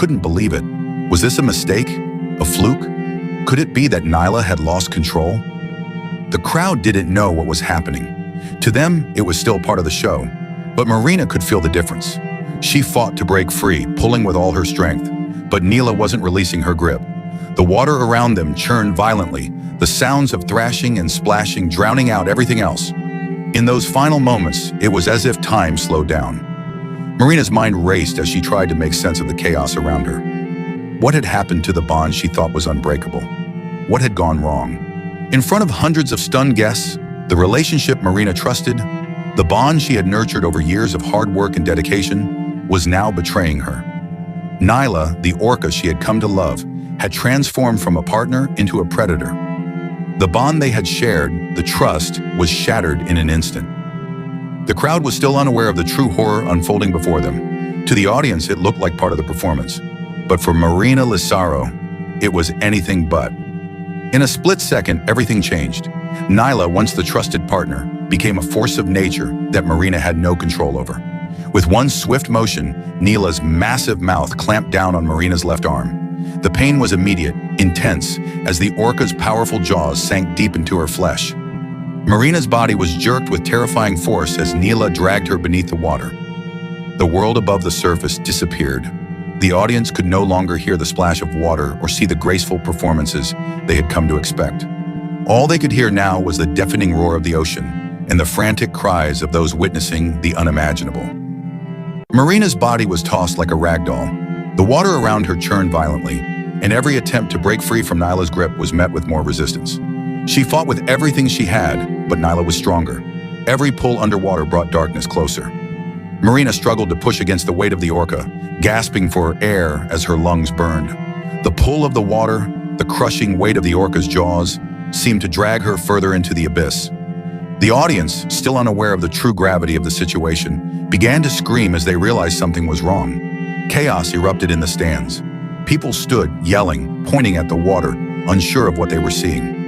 couldn't believe it. Was this a mistake? A fluke? Could it be that Nyla had lost control? The crowd didn't know what was happening. To them, it was still part of the show. But Marina could feel the difference. She fought to break free, pulling with all her strength. But Nyla wasn't releasing her grip. The water around them churned violently, the sounds of thrashing and splashing drowning out everything else. In those final moments, it was as if time slowed down. Marina's mind raced as she tried to make sense of the chaos around her. What had happened to the bond she thought was unbreakable? What had gone wrong? In front of hundreds of stunned guests, the relationship Marina trusted, the bond she had nurtured over years of hard work and dedication, was now betraying her. Nyla, the orca she had come to love, had transformed from a partner into a predator. The bond they had shared, the trust, was shattered in an instant. The crowd was still unaware of the true horror unfolding before them. To the audience, it looked like part of the performance. But for Marina Lysaro, it was anything but. In a split second, everything changed. Nyla, once the trusted partner, became a force of nature that Marina had no control over. With one swift motion, Nyla's massive mouth clamped down on Marina's left arm. The pain was immediate, intense, as the orca's powerful jaws sank deep into her flesh. Marina's body was jerked with terrifying force as Nyla dragged her beneath the water. The world above the surface disappeared. The audience could no longer hear the splash of water or see the graceful performances they had come to expect. All they could hear now was the deafening roar of the ocean and the frantic cries of those witnessing the unimaginable. Marina's body was tossed like a rag doll. The water around her churned violently, and every attempt to break free from Nyla's grip was met with more resistance. She fought with everything she had, but Nyla was stronger. Every pull underwater brought darkness closer. Marina struggled to push against the weight of the orca, gasping for air as her lungs burned. The pull of the water, the crushing weight of the orca's jaws, seemed to drag her further into the abyss. The audience, still unaware of the true gravity of the situation, began to scream as they realized something was wrong. Chaos erupted in the stands. People stood, yelling, pointing at the water, unsure of what they were seeing.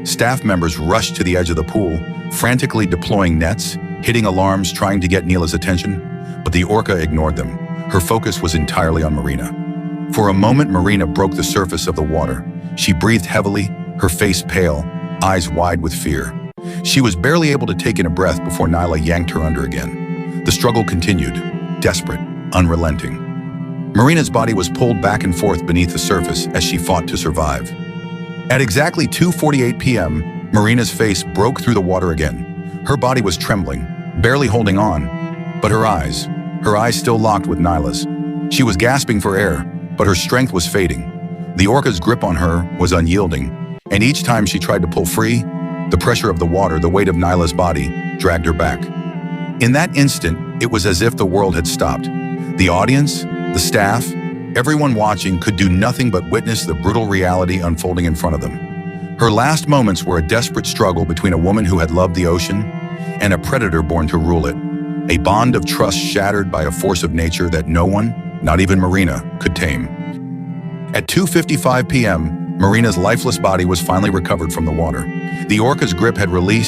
Staff members rushed to the edge of the pool, frantically deploying nets, hitting alarms, trying to get Nyla's attention, but the orca ignored them. Her focus was entirely on Marina. For a moment, Marina broke the surface of the water. She breathed heavily, her face pale, eyes wide with fear. She was barely able to take in a breath before Nyla yanked her under again. The struggle continued, desperate, unrelenting. Marina's body was pulled back and forth beneath the surface as she fought to survive. At exactly 2:48 p.m., Marina's face broke through the water again. Her body was trembling, barely holding on, but her eyes still locked with Nyla's. She was gasping for air, but her strength was fading. The orca's grip on her was unyielding, and each time she tried to pull free, the pressure of the water, the weight of Nyla's body, dragged her back. In that instant, it was as if the world had stopped. The audience, the staff, everyone watching could do nothing but witness the brutal reality unfolding in front of them. Her last moments were a desperate struggle between a woman who had loved the ocean and a predator born to rule it. A bond of trust shattered by a force of nature that no one, not even Marina, could tame. At 2:55 p.m., Marina's lifeless body was finally recovered from the water. The orca's grip had released,